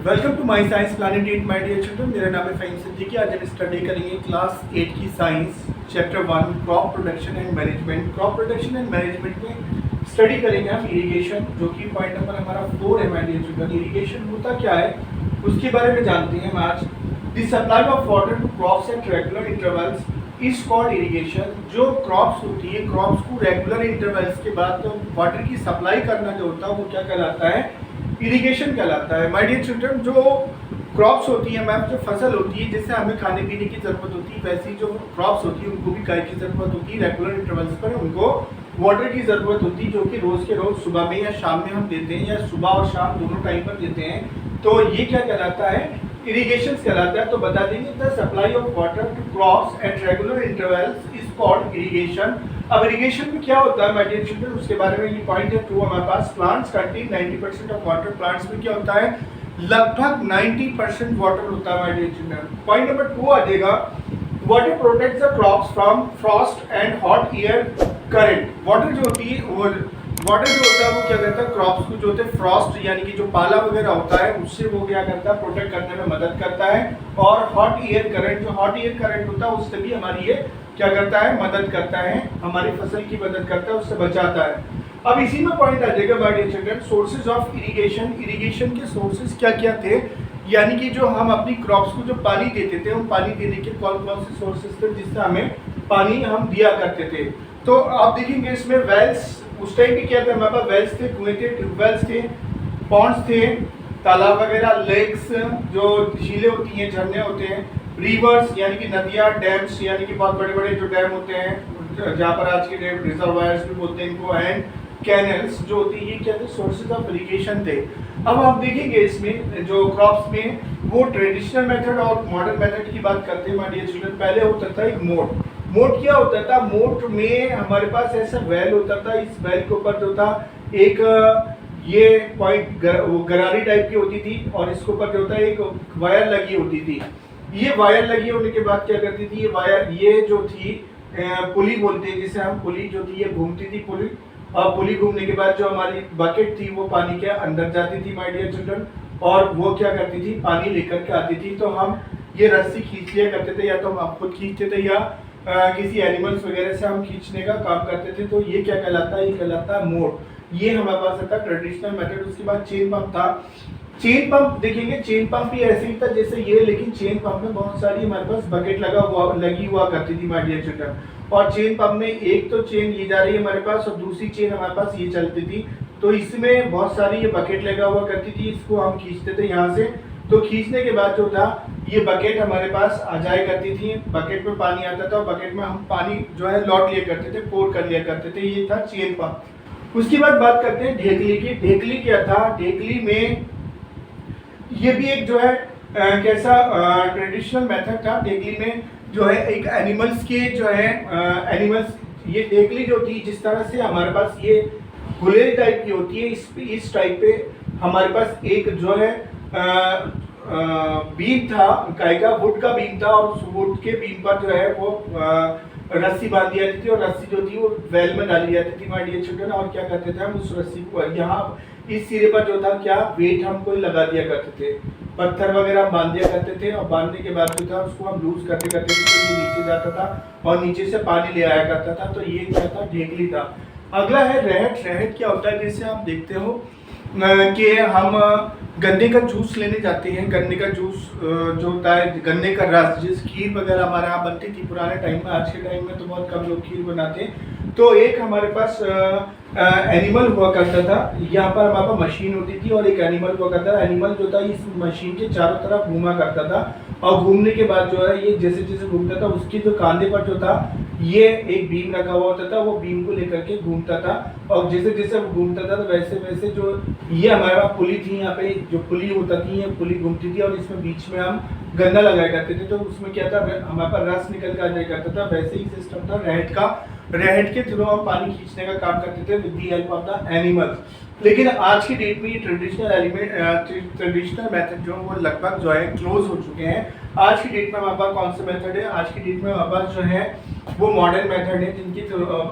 Welcome to my science planet 8 my dear children. मेरा नाम है फ़हीम सिद्दीकी। आज हम स्टडी करेंगे क्लास 8 की science chapter 1 crop production and management. Crop production and management में स्टडी करेंगे हम इरिगेशन, जो कि पॉइंट नंबर हमारा 4 है माय डियर चिल्ड्रन। इरिगेशन होता क्या है उसके बारे में जानते हैं हम आज। The supply of water to crops at regular intervals is called irrigation. जो क्रॉप्स होती है, क्रॉप्स को रेगुलर इंटरवल्स के बाद तो वाटर की सप्लाई करना जो होता है वो क्या कहलाता है? इरिगेशन कहलाता है। माय डियर चिल्ड्रन, जो क्रॉप्स होती है मैम, जो फसल होती है जिससे हमें खाने पीने की ज़रूरत होती है, वैसी जो क्रॉप्स होती है उनको भी गाय की ज़रूरत होती है। रेगुलर इंटरवल्स पर उनको वाटर की ज़रूरत होती है, जो कि रोज़ के रोज़ सुबह में या शाम में हम देते हैं, या सुबह और शाम दोनों टाइम पर देते हैं। तो ये क्या कहलाता है? इरिगेशन कहलाता है। तो बता देंगे the supply of water to crops at regular intervals is called irrigation. अब इरिगेशन में क्या होता है माय डियर चिल्ड्रन, उसके बारे में ये पॉइंट है 2 हमारे पास। Plants contain 90% of water. Plants में क्या होता है? लगभग 90% वाटर होता है my dear children. Point number 2 आ जाएगा, water protects the crops from frost and hot air current. Water जो होती है वाटर जो होता है वो क्या करता है? क्रॉप्स को जो होते हैं फ्रॉस्ट यानी कि जो पाला वगैरह होता है उससे वो क्या करता है? प्रोटेक्ट करने में मदद करता है। और हॉट एयर करंट, जो हॉट एयर करंट होता है उससे भी हमारी ये क्या करता है? मदद करता है, हमारी फसल की मदद करता है, उससे बचाता है। अब इसी में पॉइंट आ जाएगा my dear children, sources of irrigation. Irrigation के सोर्सेज क्या क्या थे, यानी कि जो हम अपनी क्रॉप्स को जो पानी देते थे, उन पानी देने के कौन कौन से सोर्सेज थे जिससे हमें पानी हम दिया करते थे। तो आप देखेंगे इसमें वेल्स, उस टाइम भी क्या थे हमारे पास? वेल्स थे, कुएं थे, ट्यूबवेल्स थे, पॉन्ड्स थे, तालाब वगैरह, लेक्स जो झीलें होती हैं, झरने होते हैं, रिवर्स यानी कि नदियाँ, डैम्स यानी कि बहुत बड़े बड़े जो डैम होते हैं जहाँ पर आज के डेट रिजर्वायर्स भी बोलते हैं इनको, एंड कैनल्स जो होती है, ये क्या थे? सोर्सेज ऑफ इरिगेशन थे। अब आप देखेंगे इसमें जो क्रॉप्स में वो ट्रेडिशनल मेथड और मॉडर्न मेथड की बात करते हैं माय डियर चिल्ड्रन। पहले होता था एक मोट। मोट क्या होता था? मोट में हमारे पास ऐसा वेल होता था, इस वेल के ऊपर जो था एक ये पॉइंट गरारी टाइप की होती थी, और इसके ऊपर जो होता है एक वायर लगी होती थी। ये वायर लगी होने के बाद क्या करती थी? ये वायर, ये जो थी पुली बोलते हैं जिसे हम, पुली जो थी ये घूमती थी पुली, और पुली घूमने के बाद जो हमारी बकेट थी वो पानी के अंदर जाती थी माय डियर चिल्ड्रन, और वो क्या करती थी? पानी लेकर के आती थी। तो हम ये रस्सी खींच लिया करते थे, या तो हम खुद खींचते थे या किसी एनिमल्स वगैरह से हम खींचने का काम करते थे। तो ये क्या कहलाता है? ये कहलाता है मोट। ये हमारे पास था ट्रेडिशनल मेथड। उसके बाद चेन पंप था। चेन पंप देखेंगे, चेन पंप भी ऐसे ही था जैसे ये, लेकिन चेन पंप में बहुत सारी हमारे पास बकेट लगी हुआ करती थी माय डियर चिल्ड्रन। और चेन पंप में एक तो चेन ये जा रही है हमारे पास, और दूसरी चेन हमारे पास ये चलती थी। तो इसमें बहुत सारी ये बकेट लगा हुआ करती थी, इसको हम खींचते थे यहाँ से। तो खींचने के बाद जो था ये बकेट हमारे पास आ जाया करती थी, बकेट में पानी आता था, और बकेट में हम पानी जो है लौट लिया करते थे, पोर कर लिया करते थे। ये था चेन पंप। उसके बाद बात करते हैं ढेकली की। ढेकली क्या था? ढेकली में ये भी एक जो है कैसा ट्रेडिशनल मेथड था। ढेकली में जो है एक एनिमल्स के जो है एनिमल्स, ये ढेकली जो थी जिस तरह से हमारे पास ये गुलेल टाइप की होती है, इस टाइप पे हमारे पास एक जो है बीम था, गाय का वुड का बीम था, और उस वुड के बीम पर जो है वो रस्सी बांध दी जाती थी, और रस्सी जो थी वो वेल में डाली जाती थी माय डियर चिल्ड्रन। और क्या करते थे हम? उस रस्सी को यहाँ इस सिरे पर जो था क्या वेट हम कोई लगा दिया करते थे, पत्थर वगैरह बांध दिया करते थे, और बांधने के बाद जो था उसको हम लूज करते करते थे तो ये नीचे जाता था और नीचे से पानी ले आया करता था। तो ये क्या था? ढेकली था। अगला है रहट। रहट क्या होता है? जैसे आप देखते हो कि हम गन्ने का जूस लेने जाते हैं। गन्ने का जूस जो होता है, गन्ने का रस, जिस खीर वगैरह हमारे यहाँ बनती थी पुराने टाइम में, आज के टाइम में तो बहुत कम लोग खीर बनाते हैं। तो एक हमारे पास एनिमल हुआ करता था, यहाँ पर हमारे पास मशीन होती थी और एक एनिमल हुआ करता था। एनिमल जो था इस मशीन के चारों तरफ घूमा करता था, और घूमने के बाद जो है ये जैसे जैसे घूमता था उसके जो कांधे पर जो था ये एक बीम रखा हुआ होता था, वो बीम को लेकर के घूमता था, और जैसे जैसे वो घूमता था तो वैसे वैसे जो ये हमारे पास पुली थी, यहाँ पे जो पुली होता थी ये पुली घूमती थी, और इसमें बीच में हम गन्ना लगाया करते थे। तो उसमें क्या था? हमारे पास रस निकल कर आ जाया करता था। वैसे ही सिस्टम था रहट का। रहट के थ्रू हम पानी खींचने का काम करते थे with the help of the animals. लेकिन आज की डेट में ये ट्रेडिशनल मेथड जो वो लगभग जो है क्लोज हो चुके हैं। आज की डेट में हमारे पास कौन सा मेथड है? आज की डेट में हमारे पास जो है वो मॉडर्न मेथड है, जिनकी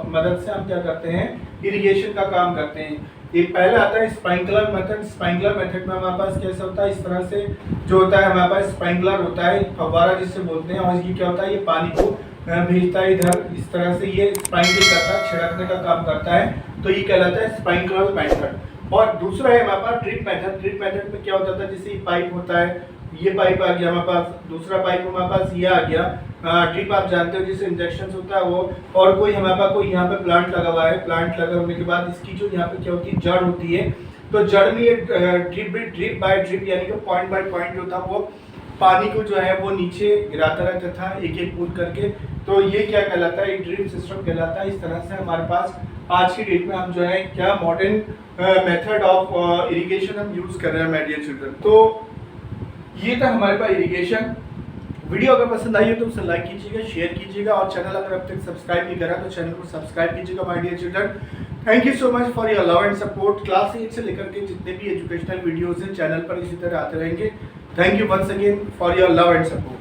मदद से हम क्या करते हैं? इरिगेशन का काम करते हैं। ये पहले आता है स्प्रिंकलर मेथड। स्प्रिंकलर मेथड में हमारे पास कैसा होता है, इस तरह से जो होता है हमारे पास स्प्रिंकलर होता है, फव्वारा जिससे बोलते हैं, और ये क्या होता है, ये पानी को भेजता है इधर, इस तरह से ये स्प्रिंकल करता है, छिड़कने का काम करता है, तो ये कहलाता है स्प्रिंकलर मेथड। और दूसरा है हमारे पास ड्रिप मेथड। ड्रिप मेथड में क्या होता था, जैसे पाइप होता है, ये पाइप आ गया हमारे पास, दूसरा पाइप हमारे पास ये आ गया। ड्रिप आप जानते हो जिससे इंजेक्शन होता है वो, और कोई हमारे पास कोई यहाँ पे प्लांट लगा हुआ है, प्लांट लगा होने के बाद इसकी जो यहाँ पे क्या होती है, जड़ होती है, तो जड़ में ये ड्रिप बाय ड्रिप यानी कि पॉइंट बाय पॉइंट जो था वो पानी को जो है वो नीचे गिराता रहता था एक एक बूंद करके, तो ये क्या कहलाता है, ड्रिप सिस्टम कहलाता है। इस तरह से हमारे पास आज की डेट में हम जो है क्या मॉडर्न मेथड ऑफ इरिगेशन हम यूज कर रहे हैं माय डियर चिल्ड्रन। तो ये था हमारे पास इरिगेशन। वीडियो अगर पसंद आई हो तो उसे लाइक कीजिएगा, शेयर कीजिएगा, और चैनल अगर अब तक सब्सक्राइब नहीं करा तो चैनल को सब्सक्राइब कीजिएगा my dear children. Thank you so much for your love and support. Class 8 से लेकर के जितने भी एजुकेशनल वीडियोस हैं चैनल पर इसी तरह आते रहेंगे। Thank you once again for your love and support.